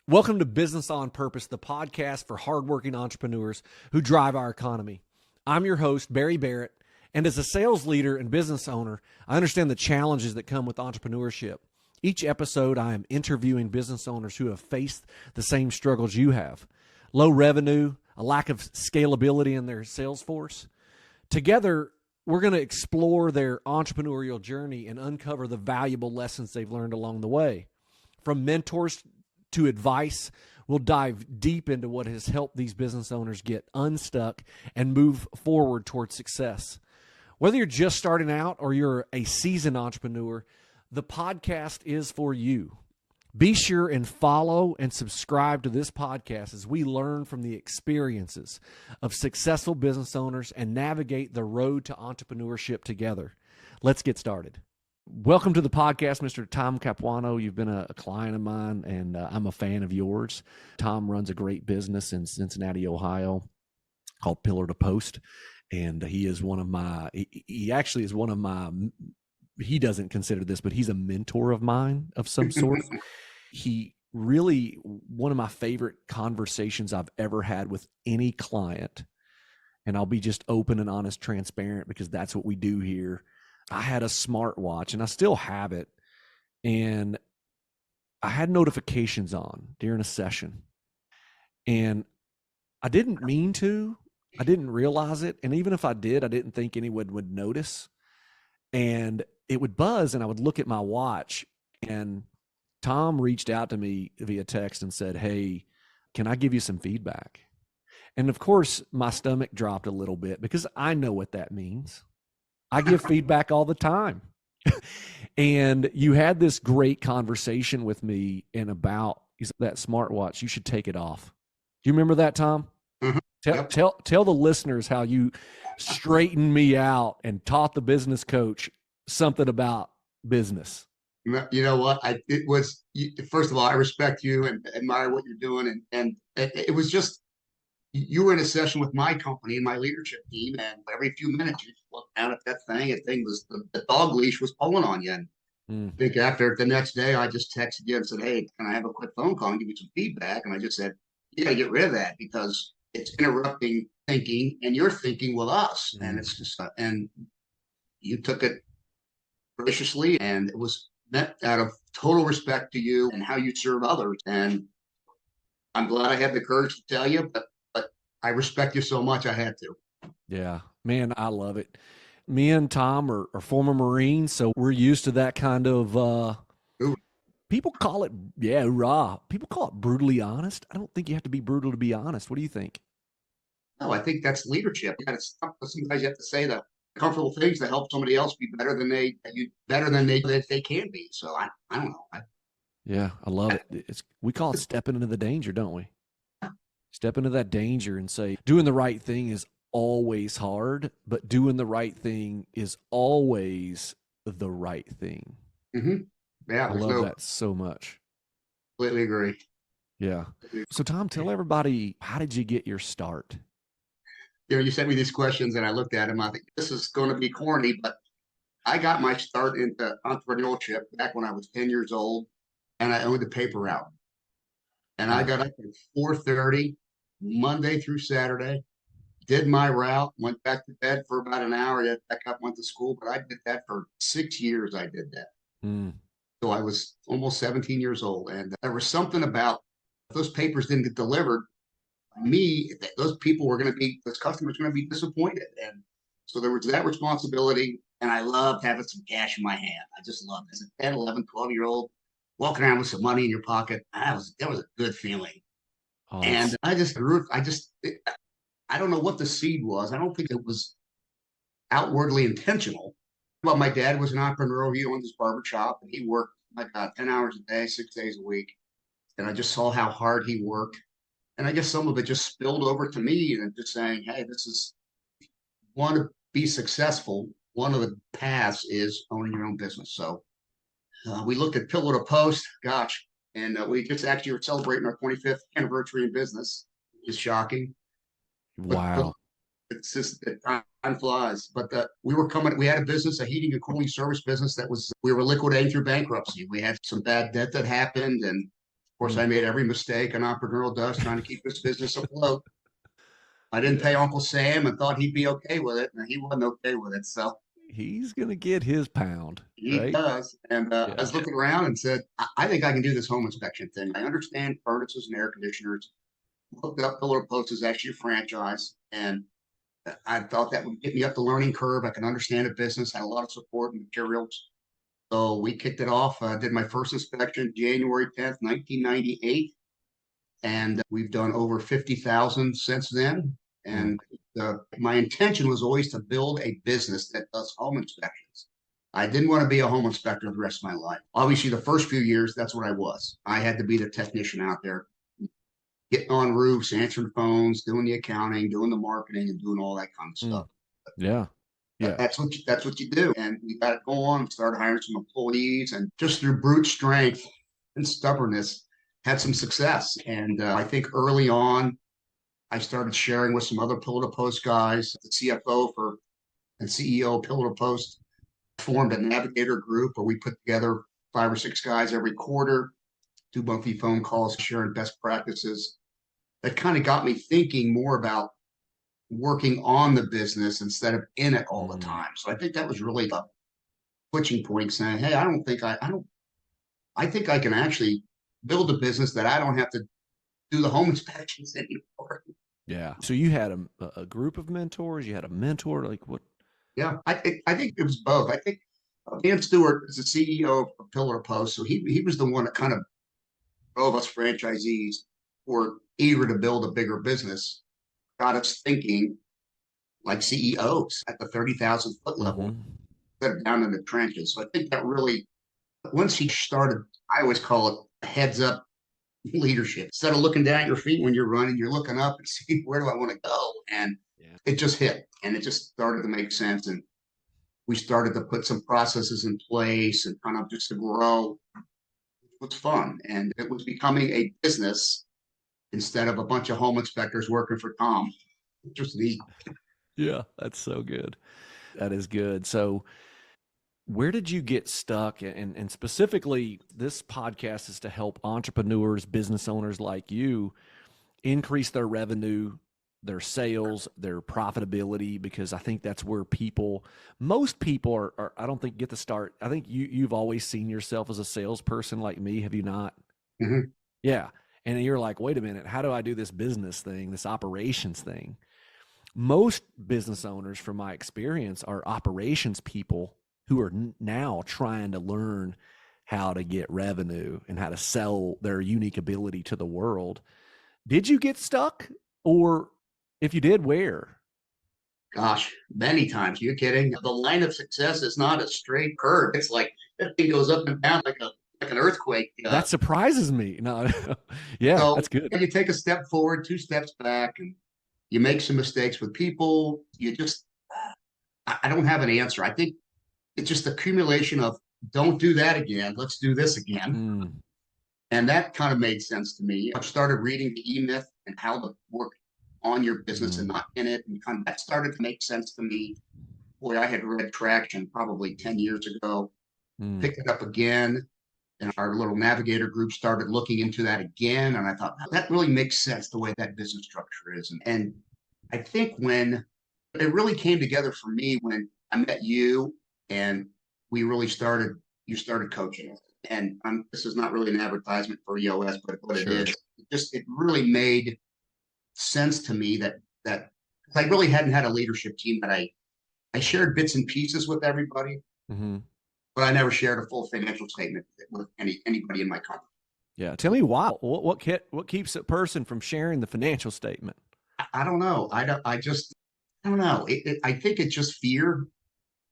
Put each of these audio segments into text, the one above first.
Welcome to Business on Purpose, the podcast for hardworking entrepreneurs who drive our economy. I'm your host, Barry Barrett, and as a sales leader and business owner, I understand the challenges that come with entrepreneurship. Each episode, I am interviewing business owners who have faced the same struggles you have. Low revenue, a lack of scalability in their sales force. Together, we're going to explore their entrepreneurial journey and uncover the valuable lessons they've learned along the way. From mentors to advice, we'll dive deep into what has helped these business owners get unstuck and move forward towards success. Whether you're just starting out or you're a seasoned entrepreneur, the podcast is for you. Be sure and follow and subscribe to this podcast as we learn from the experiences of successful business owners and navigate the road to entrepreneurship together. Let's get started. Welcome to the podcast, Mr. Tom Capuano. You've been a client of mine, and I'm a fan of yours. Tom runs a great business in Cincinnati, Ohio, called Pillar to Post, and he is one of my. He actually is one of my. He doesn't consider this, but he's a mentor of mine of some sort. He really one of my favorite conversations I've ever had with any client, and I'll be just open and honest, transparent, because that's what we do here. I had a smartwatch, and I still have it, and I had notifications on during a session, and I didn't mean to. I didn't realize it, and even if I did, I didn't think anyone would notice, and it would buzz, and I would look at my watch, and Tom reached out to me via text and said, "Hey, can I give you some feedback?" And of course, my stomach dropped a little bit because I know what that means. I give feedback all the time. And you had this great conversation with me about that smartwatch. You should take it off. Do you remember that, Tom? Mm-hmm. Tell the listeners how you straightened me out and taught the business coach something about business. You know what? First of all, I respect you and admire what you're doing. And it was just, you were in a session with my company and my leadership team, and every few minutes you look down at that thing, and the dog leash was pulling on you. And I think after the next day, I just texted you and said, "Hey, can I have a quick phone call and give you some feedback?" And I just said, "You got to get rid of that because it's interrupting thinking, and you're thinking with us." And it's just, and you took it graciously, and it was meant out of total respect to you and how you serve others. And I'm glad I had the courage to tell you, but I respect you so much, I had to. Yeah, man, I love it. Me and Tom are former Marines, so we're used to that kind of, people call it, raw. People call it brutally honest. I don't think you have to be brutal to be honest. What do you think? No, I think that's leadership. Sometimes you have to say the comfortable things to help somebody else be better than they can be. So I don't know. Yeah, I love it. We call it stepping into the danger, don't we? Step into that danger and say, doing the right thing is always hard, but doing the right thing is always the right thing. Mm-hmm. Yeah, I love that so much. Completely agree. Yeah. So Tom, tell everybody, how did you get your start? You sent me these questions and I looked at them. I think this is going to be corny, but I got my start into entrepreneurship back when I was 10 years old, and I owned a paper route. And I got up at 4:30 Monday through Saturday, did my route, went back to bed for about an hour, then back up, went to school. But I did that for 6 years. I did that. So I was almost 17 years old. And there was something about those papers didn't get delivered. Me, those customers were going to be disappointed. And so there was that responsibility. And I loved having some cash in my hand. I just loved it. As a 10, 11, 12-year-old, walking around with some money in your pocket, that was a good feeling. Oh, and I don't know what the seed was. I don't think it was outwardly intentional. But my dad was an entrepreneur. He owned his barber shop, and he worked 10 hours a day, 6 days a week. And I just saw how hard he worked. And I guess some of it just spilled over to me, and just saying, "Hey, want to be successful. One of the paths is owning your own business." So we looked at Pillar to Post, and we just actually were celebrating our 25th anniversary in business, which is shocking. Wow. But it's just that time flies. But we had a business, a heating and cooling service business we were liquidating through bankruptcy. We had some bad debt that happened, and course, I made every mistake an entrepreneur does trying to keep his business afloat. I didn't pay Uncle Sam and thought he'd be okay with it, and he wasn't okay with it. So He's going to get his pound, he right? does. And I Yeah. was looking around and said, I think I can do this home inspection thing. I understand furnaces and air conditioners. Looked up Pillar Post is actually a franchise, and I thought that would get me up the learning curve. I can understand the business, had a lot of support and materials. So we kicked it off. Did my first inspection January 10th, 1998. And we've done over 50,000 since then. And my intention was always to build a business that does home inspections. I didn't want to be a home inspector the rest of my life. Obviously, the first few years, that's what I was. I had to be the technician out there, getting on roofs, answering phones, doing the accounting, doing the marketing, and doing all that kind of stuff. Yeah. Yeah. That's what you do. And we got it going, started hiring some employees, and just through brute strength and stubbornness, had some success. And I think early on, I started sharing with some other Pillar to Post guys. The CFO for and CEO of Pillar to Post formed a navigator group where we put together 5 or 6 guys every quarter, do monthly phone calls, sharing best practices. That kind of got me thinking more about working on the business instead of in it all the time. So I think that was really the switching point, saying, "Hey, I think I can actually build a business that I don't have to do the home inspections anymore." Yeah. So you had a group of mentors. You had a mentor. Like what? Yeah, I think it was both. I think Dan Stewart is the CEO of Pillar to Post, so he was the one that kind of drove us franchisees who were eager to build a bigger business, got us thinking like CEOs at the 30,000 foot level instead of down in the trenches. So I think that really, once he started, I always call it heads up leadership. Instead of looking down at your feet when you're running, you're looking up and see where do I want to go, and it just hit, and it just started to make sense. And we started to put some processes in place and kind of just to grow. It was fun, and it was becoming a business instead of a bunch of home inspectors working for Tom. Just neat. Yeah, that's so good. That is good. So where did you get stuck? And specifically, this podcast is to help entrepreneurs, business owners like you increase their revenue, their sales, their profitability, because I think that's where most people are I don't think get to start. I think you've always seen yourself as a salesperson like me. Have you not? Mm-hmm. Yeah. And you're like, wait a minute, how do I do this business thing, this operations thing? Most business owners, from my experience, are operations people who are now trying to learn how to get revenue and how to sell their unique ability to the world. Did you get stuck? Or if you did, where? Gosh, many times. You're kidding. The line of success is not a straight curve. It's like that thing goes up and down like an earthquake. That surprises me. No, yeah, So that's good. you take a step forward, 2 steps back, and you make some mistakes with people. I don't have an answer. I think it's just accumulation of don't do that again. Let's do this again. And that kind of made sense to me. I started reading the E-Myth and how to work on your business and not in it. And kind of that started to make sense to me. Boy, I had read Traction probably 10 years ago, picked it up again. And our little navigator group started looking into that again. And I thought, that really makes sense the way that business structure is. And I think when it really came together for me when I met you and you started coaching us. And this is not really an advertisement for EOS, but what it is, it really made sense to me that I really hadn't had a leadership team that I shared bits and pieces with everybody, but I never shared a full financial statement with anybody in my company. Yeah, tell me why. What keeps a person from sharing the financial statement? I don't know. I don't know. I think it's just fear.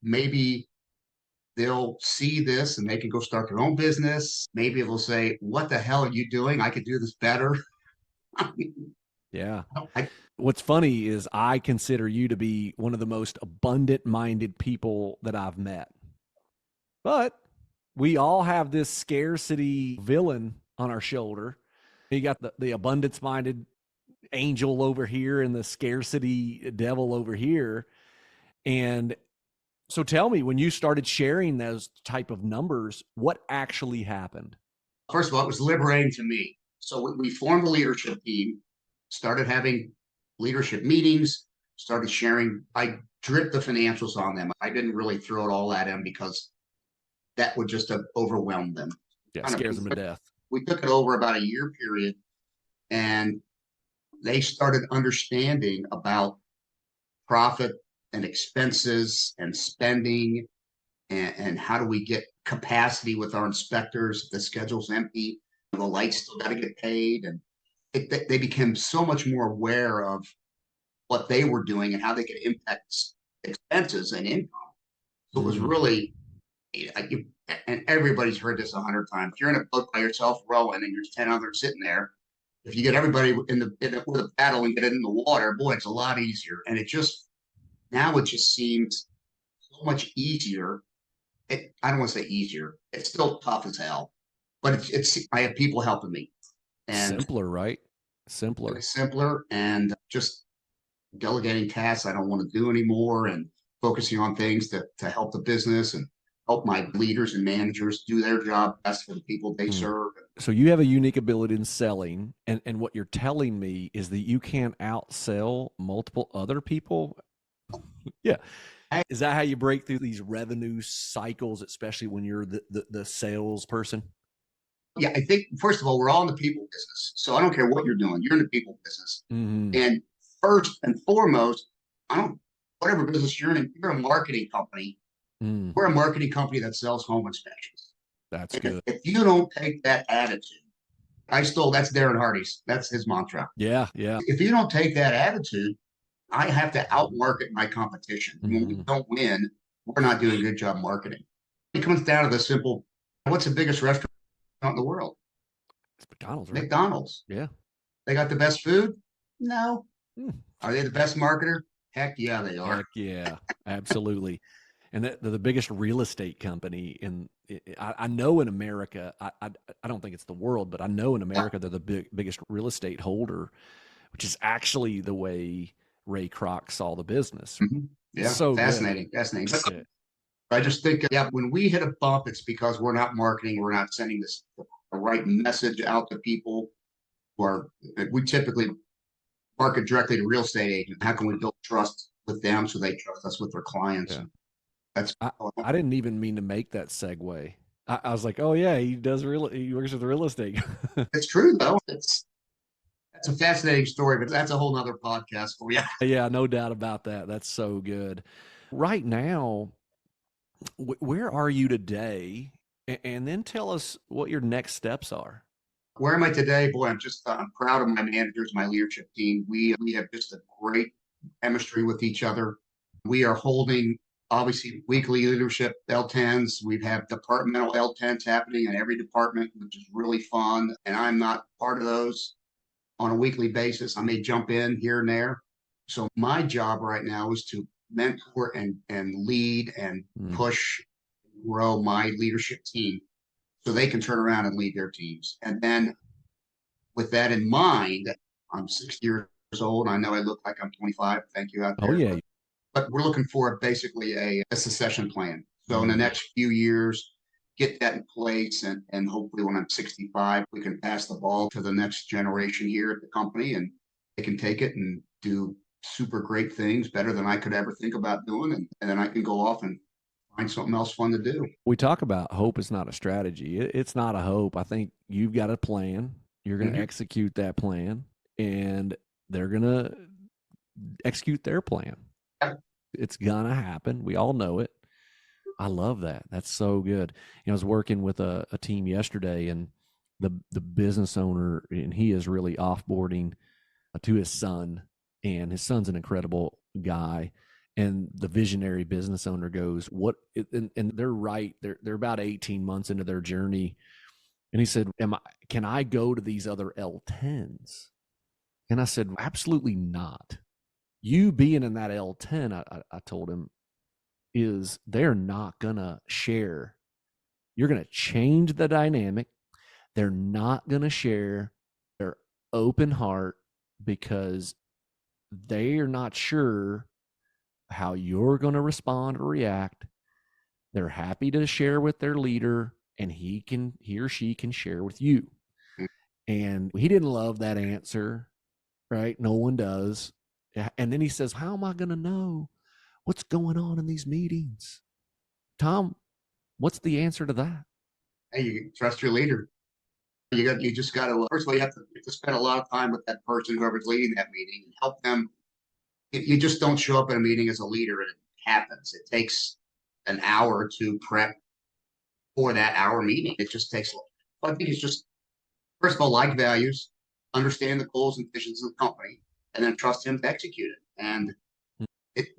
Maybe they'll see this and they can go start their own business. Maybe they'll say, "What the hell are you doing? I could do this better." Yeah. What's funny is I consider you to be one of the most abundant minded people that I've met. But we all have this scarcity villain on our shoulder. You got the abundance minded angel over here and the scarcity devil over here. And so tell me, when you started sharing those type of numbers, what actually happened? First of all, it was liberating to me. So we formed a leadership team, started having leadership meetings, started sharing. I dripped the financials on them. I didn't really throw it all at them because that would just have overwhelmed them. Yeah, Kind of, scares them to death. we took it over about a year period, and they started understanding about profit and expenses and spending, and how do we get capacity with our inspectors if the schedule's empty, the lights still got to get paid. And they became so much more aware of what they were doing and how they could impact expenses and income. So it was really, and everybody's heard this 100 times. You're in a boat by yourself rowing, and there's 10 others sitting there. If you get everybody with a paddle and get it in the water, boy, it's a lot easier. And now it just seems so much easier. I don't want to say easier. It's still tough as hell, but I have people helping me, and simpler, right? Simpler. it's simpler, and just delegating tasks I don't want to do anymore, and focusing on things to help the business and help my leaders and managers do their job best for the people they serve. So you have a unique ability in selling, and what you're telling me is that you can't outsell multiple other people. Yeah. Is that how you break through these revenue cycles, especially when you're the salesperson? Yeah, I think first of all, we're all in the people business. So I don't care what you're doing, you're in the people business. Mm-hmm. And first and foremost, whatever business you're in, you're a marketing company. We're a marketing company that sells home inspections. That's and good. If you don't take that attitude, that's Darren Hardy's. That's his mantra. Yeah, yeah. If you don't take that attitude, I have to outmarket my competition. When we don't win, we're not doing a good job marketing. It comes down to the simple, what's the biggest restaurant in the world? It's McDonald's, right? McDonald's. Yeah. They got the best food? No. Hmm. Are they the best marketer? Heck yeah, they are. Heck yeah, absolutely. And they're the biggest real estate company I know in America. I don't think it's the world, but I know in America they're the biggest real estate holder, which is actually the way Ray Kroc saw the business. Mm-hmm. Yeah, so fascinating. Good. Fascinating. But I just think, when we hit a bump, it's because we're not marketing, we're not sending the right message out to people. Or we typically market directly to real estate agents. How can we build trust with them so they trust us with their clients? Yeah. That's I didn't even mean to make that segue. I was like, oh yeah, he works with real estate. It's true though. That's a fascinating story, but that's a whole nother podcast for you. Yeah, no doubt about that. That's so good. Right now, where are you today? And then tell us what your next steps are. Where am I today? Boy, I'm proud of my managers, my leadership team. We have just a great chemistry with each other. We are holding obviously weekly leadership L10s. We have departmental L10s happening in every department, which is really fun. And I'm not part of those on a weekly basis. I may jump in here and there. So my job right now is to mentor and lead and push, grow my leadership team so they can turn around and lead their teams. And then with that in mind, I'm 60 years old. I know I look like I'm 25. Thank you out there. Oh, yeah. But we're looking for basically a succession plan. So in the next few years, get that in place. And hopefully when I'm 65, we can pass the ball to the next generation here at the company, and they can take it and do super great things, better than I could ever think about doing. And then I can go off and find something else fun to do. We talk about hope is not a strategy. It's not a hope. I think you've got a plan. You're going to execute that plan, and they're going to execute their plan. It's going to happen. We all know it. I love that. That's so good. I was working with a team yesterday, and the business owner, and he is really offboarding to his son, and his son's an incredible guy. And the visionary business owner goes, and they're right. They're about 18 months into their journey. And he said, can I go to these other L10s? And I said, absolutely not. You being in that L10, I told him, is they're not going to share. You're going to change the dynamic. They're not going to share their open heart because they are not sure how you're going to respond or react. They're happy to share with their leader and he or she can share with you. And he didn't love that answer, right? No one does. And then he says, how am I going to know what's going on in these meetings? Tom, what's the answer to that? Hey, you trust your leader. You just got to, first of all, you have to spend a lot of time with that person, whoever's leading that meeting, and help them. You just don't show up at a meeting as a leader and it happens. It takes an hour to prep for that hour meeting. It just takes, I think it's just, first of all, like values, understand the goals and visions of the company, and then trust him to execute it. And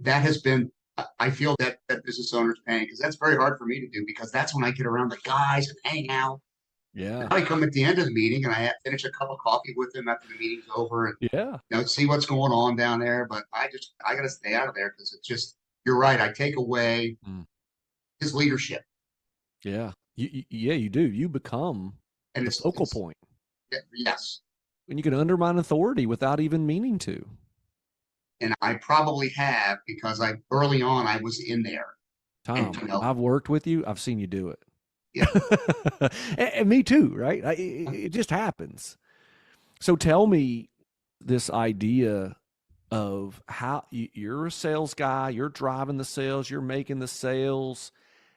that has been, I feel that business owner's pain, because that's very hard for me to do, because that's when I get around the guys and hang out. Yeah. I come at the end of the meeting and I finish a cup of coffee with them after the meeting's over and Yeah. see what's going on down there. But I got to stay out of there, because it's just, you're right. I take away his leadership. Yeah. You do. You become And the focal point. Yes. And you can undermine authority without even meaning to. And I probably have, because early on I was in there. Tom, I've worked with you. I've seen you do it. Yeah. and me too, right? It just happens. So tell me this idea of how you're a sales guy, you're driving the sales, you're making the sales.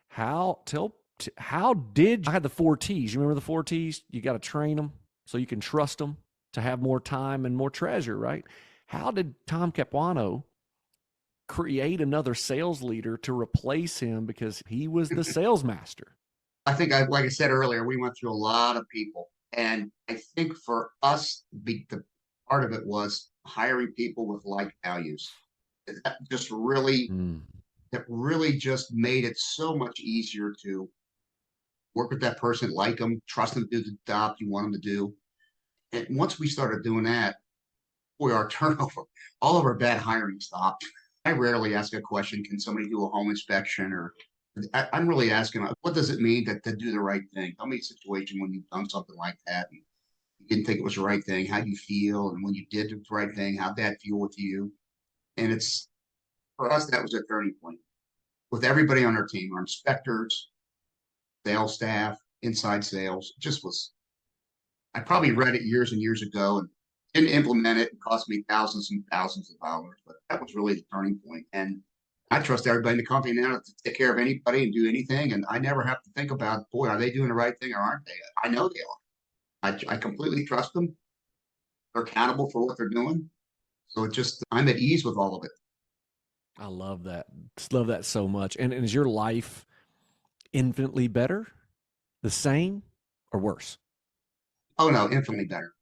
How did I had the 4 T's? You remember the 4 T's? You got to train them so you can trust them to have more time and more treasure, right? How did Tom Capuano create another sales leader to replace him, because he was the sales master? I think like I said earlier, we went through a lot of people. And I think for us, the part of it was hiring people with like values. That just really, that really just made it so much easier to work with that person, like them, trust them to do the job you want them to do. And once we started doing that, boy, our turnover, all of our bad hiring stopped. I rarely ask a question, can somebody do a home inspection? Or I'm really asking, what does it mean to do the right thing? Tell me a situation when you've done something like that and you didn't think it was the right thing. How do you feel? And when you did the right thing, how'd that feel with you? And it's, for us, that was a turning point. With everybody on our team, our inspectors, sales staff, inside sales, just was, I probably read it years and years ago and didn't implement it. It cost me thousands and thousands of dollars, but that was really the turning point. And I trust everybody in the company now to take care of anybody and do anything. And I never have to think about, boy, are they doing the right thing or aren't they? I know they are. I completely trust them. They're accountable for what they're doing. So it just, I'm at ease with all of it. I love that. Just love that so much. And is your life infinitely better, the same, or worse? Oh no, infinitely better.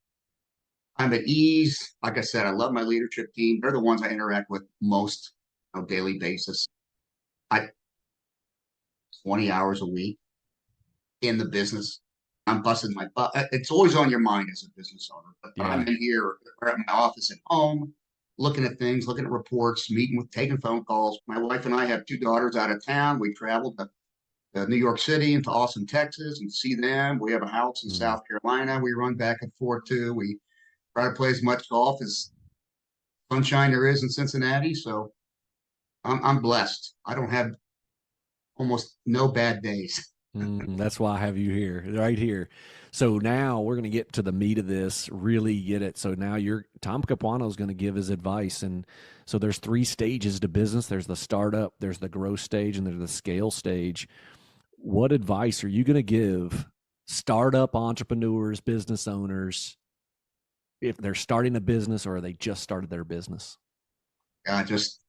I'm at ease. Like I said, I love my leadership team. They're the ones I interact with most on a daily basis. I 20 hours a week in the business. I'm busting my butt. It's always on your mind as a business owner. But I'm in here or at my office at home, looking at things, looking at reports, taking phone calls. My wife and I have 2 daughters out of town. We traveled to New York City and to Austin, Texas, and see them. We have a house in South Carolina. We run back and forth to. We try to play as much golf as sunshine there is in Cincinnati. So I'm blessed. I don't have almost no bad days. That's why I have you here, right here. So now we're going to get to the meat of this, really get it. So now Tom Capuano is going to give his advice. And so there's 3 stages to business. There's the startup, there's the growth stage, and there's the scale stage. What advice are you going to give startup entrepreneurs, business owners, if they're starting a business or they just started their business? Just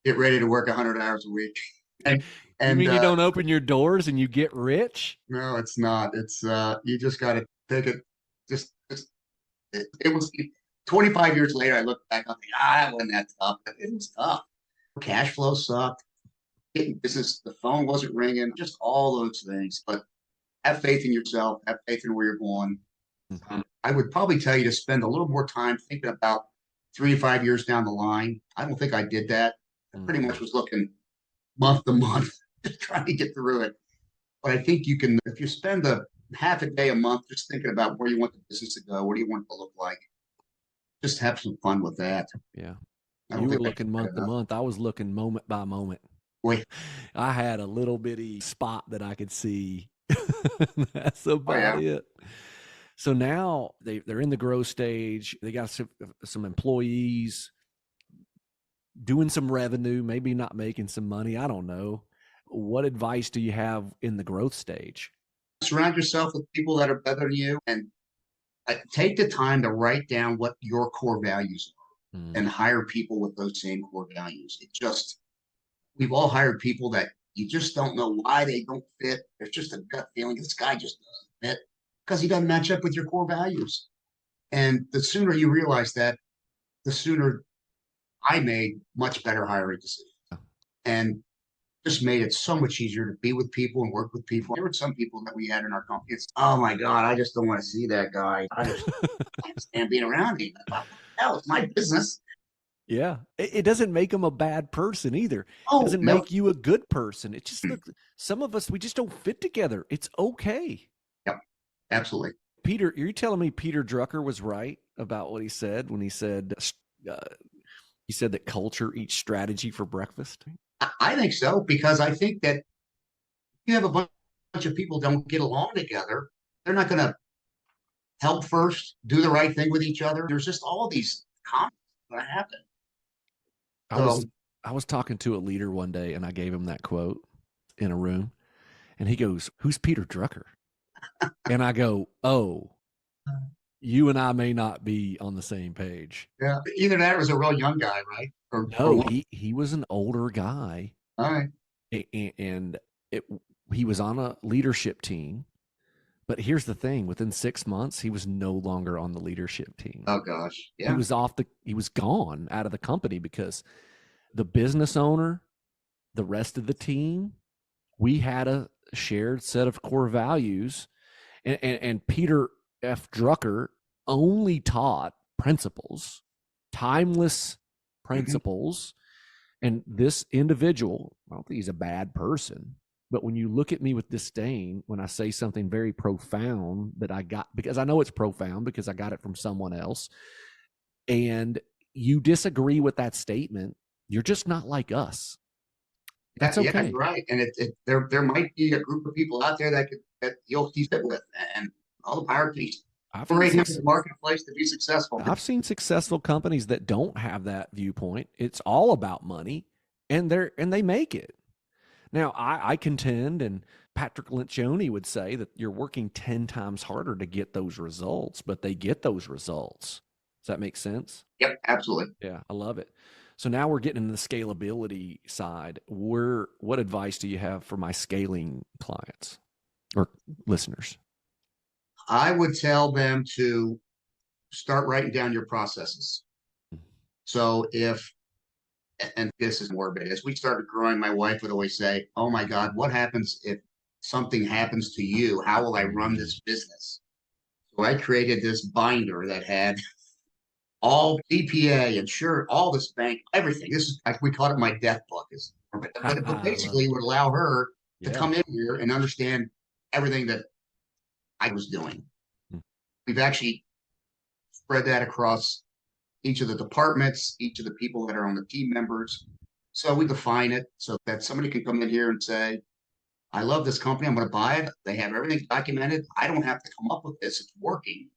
get ready to work 100 hours a week. And you mean you don't open your doors and you get rich? No, it's not. It's you just got to take it. It was 25 years later. I look back, I think, it wasn't that tough. It was tough. Cash flow sucked. Getting business, the phone wasn't ringing. Just all those things. But have faith in yourself. Have faith in where you're going. I would probably tell you to spend a little more time thinking about 3 to 5 years down the line. I don't think I did that. I pretty much was looking month to month, just trying to get through it. But I think you can, if you spend a half a day a month just thinking about where you want the business to go, what do you want it to look like, just have some fun with that. Yeah. You were looking month to month. I was looking moment by moment. Wait. I had a little bitty spot that I could see That's Oh about yeah. it. So now they're in the growth stage. They got some employees doing some revenue, maybe not making some money. I don't know. What advice do you have in the growth stage? Surround yourself with people that are better than you, and take the time to write down what your core values are Mm. and hire people with those same core values. We've all hired people that you just don't know why they don't fit. There's just a gut feeling this guy just doesn't fit because he doesn't match up with your core values. And the sooner you realize that, the sooner I made much better hiring decisions. And just made it so much easier to be with people and work with people. There were some people that we had in our company. It's, oh my God, I just don't want to see that guy. I just can't stand being around him. What the hell? It's my business. Yeah. It doesn't make them a bad person either. It Oh, doesn't no. make you a good person. It just look, some of us, we just don't fit together. It's okay. Yep, absolutely. Peter, are you telling me Peter Drucker was right about what he said when uh, he said that culture eats strategy for breakfast? I think so because I think that you have a bunch of people don't get along together. They're not going to help first, do the right thing with each other. There's just all these conflicts that happen. I So was I was talking to a leader one day and I gave him that quote in a room and he goes, "Who's Peter Drucker?" And I go, "Oh, you and I may not be on the same page." yeah, either that or was a real young guy, right? Or No, one. he was an older guy All right. and it he was on a leadership team. But here's the thing, within 6 months he was no longer on the leadership team. Oh gosh. He Yeah. was he was gone out of the company because the business owner, the rest of the team, we had a shared set of core values. And Peter F. Drucker only taught principles, timeless Mhm. principles. And this individual, I don't think he's a bad person, but when you look at me with disdain, when I say something very profound that I got, because I know it's profound because I got it from someone else, and you disagree with that statement, you're just not like us. Yeah, That's yeah, okay. you're right. And there might be a group of people out there that you'll see fit with, and all the power to you. I've We're seen right here in success. the marketplace to be successful. I've seen successful companies that don't have that viewpoint. It's all about money, and they make it. Now, I contend, and Patrick Lencioni would say that you're working 10 times harder to get those results, but they get those results. Does that make sense? Yep, absolutely. Yeah, I love it. So now we're getting into the scalability side. What advice do you have for my scaling clients or listeners? I would tell them to start writing down your processes. So if, and this is morbid, as we started growing, my wife would always say, "Oh my God, what happens if something happens to you? How will I run Mm-hmm. this business?" So I created this binder that had all CPA, insurance, all this bank, everything. This is like we call it my death book. But I love basically it. would allow her to Yeah. come in here and understand everything that I was doing. We've actually spread that across each of the departments, each of the people that are on the team members. So we define it so that somebody can come in here and say, I love this company. I'm going to buy it. They have everything documented. I don't have to come up with this. It's working.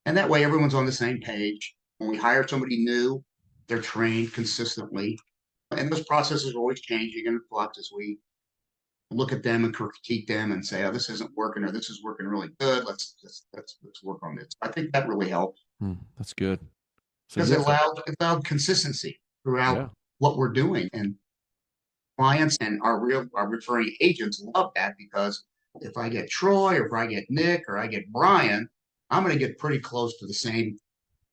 And that way everyone's on the same page. When we hire somebody new, they're trained consistently. And those processes are always changing and in flux as we look at them and critique them and say, oh, this isn't working or this is working really good. Let's work on this. I think that really helps That's good. So because you have to, it allowed consistency throughout yeah. what we're doing. And clients and our referring agents love that because if I get Troy or if I get Nick or I get Brian, I'm going to get pretty close to the same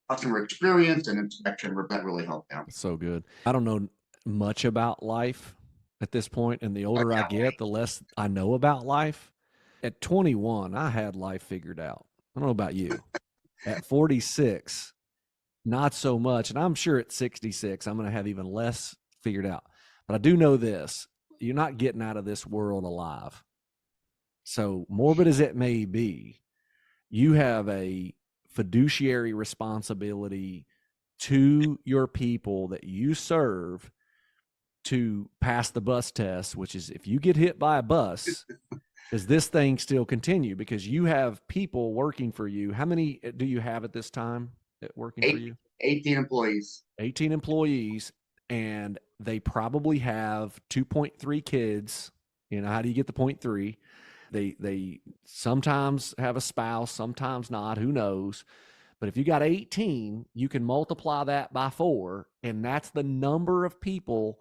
customer experience and inspection. That really helped out. So good. I don't know much about life at this point, and the Oh, older I yeah. get, the less I know about life. At 21, I had life figured out. I don't know about you. At 46, not so much. And I'm sure at 66, I'm going to have even less figured out. But I do know this: you're not getting out of this world alive. So, morbid as it may be, you have a fiduciary responsibility to your people that you serve to pass the bus test, which is if you get hit by a bus, Does this thing still continue? Because you have people working for you. How many do you have at this time working for Eight, you? 18 employees. 18 employees, and they probably have 2.3 kids. You know, how do you get the 0.3? They sometimes have a spouse, sometimes not, who knows. But if you got 18, you can multiply that by 4, and that's the number of people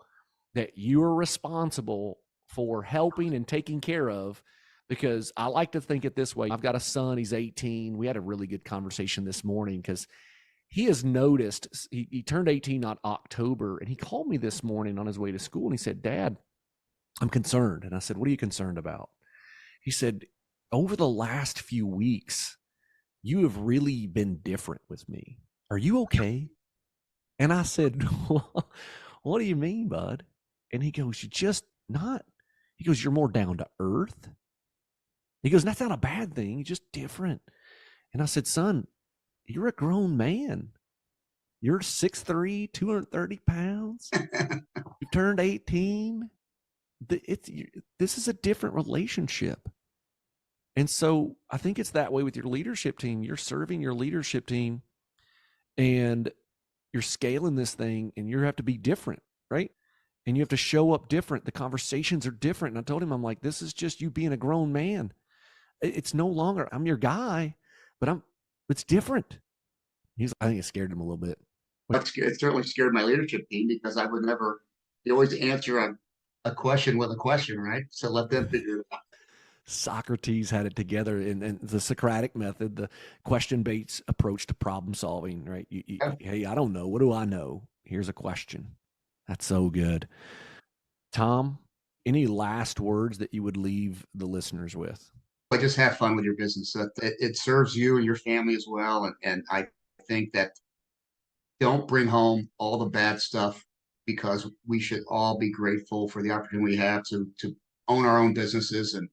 that you are responsible for helping and taking care of. Because I like to think it this way. I've got a son, he's 18. We had a really good conversation this morning because he has noticed, he turned 18 on October, and he called me this morning on his way to school, and he said, Dad, I'm concerned. And I said, what are you concerned about? He said, over the last few weeks, you have really been different with me. Are you okay? And I said, what do you mean, bud? And he goes, you just not. He goes, you're more down to earth. He goes, that's not a bad thing. You're just different. And I said, son, you're a grown man. You're 6'3", 230 pounds. You turned 18. This is a different relationship. And so I think it's that way with your leadership team. You're serving your leadership team and you're scaling this thing, and you have to be different, right? And you have to show up different. The conversations are different. And I told him, I'm like, this is just you being a grown man. It's no longer, I'm your guy, but it's different. I think it scared him a little bit. It certainly scared my leadership team because I would never, you always answer a question with a question, right? So let them figure it out. Socrates had it together in the Socratic method, the question-based approach to problem solving, right? Hey, I don't know. What do I know? Here's a question. That's so good. Tom, any last words that you would leave the listeners with? But just have fun with your business. It serves you and your family as well. And I think that don't bring home all the bad stuff, because we should all be grateful for the opportunity we have to own our own businesses and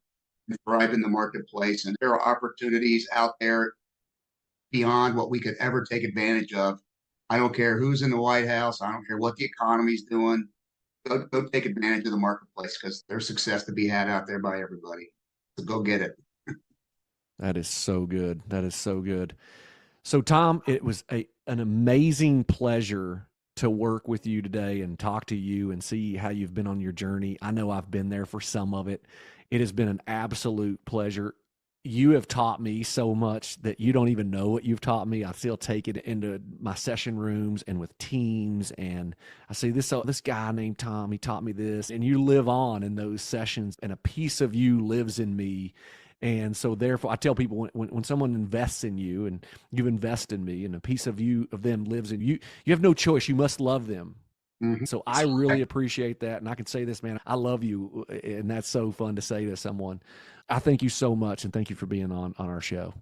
thrive in the marketplace. And there are opportunities out there beyond what we could ever take advantage of. I don't care who's in the White House. I don't care what the economy's doing. Go take advantage of the marketplace, because there's success to be had out there by everybody. So go get it. That is so good. That is so good. So, Tom, it was an amazing pleasure to work with you today and talk to you and see how you've been on your journey. I know I've been there for some of it. It has been an absolute pleasure. You have taught me so much that you don't even know what you've taught me. I still take it into my session rooms and with teams, and I say, this guy named Tom, he taught me this, and you live on in those sessions, and a piece of you lives in me. And so therefore I tell people, when someone invests in you and you invest in me, and a piece of them lives in you, you have no choice. You must love them. Mm-hmm. So I really appreciate that. And I can say this, man, I love you. And that's so fun to say to someone. I thank you so much. And thank you for being on our show.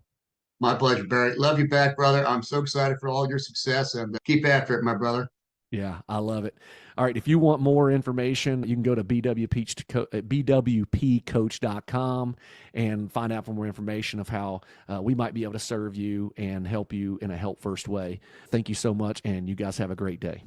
My pleasure, Barry. Love you back, brother. I'm so excited for all your success, and keep after it, my brother. Yeah, I love it. All right. If you want more information, you can go to bwpcoach.com and find out for more information of how we might be able to serve you and help you in a help first way. Thank you so much. And you guys have a great day.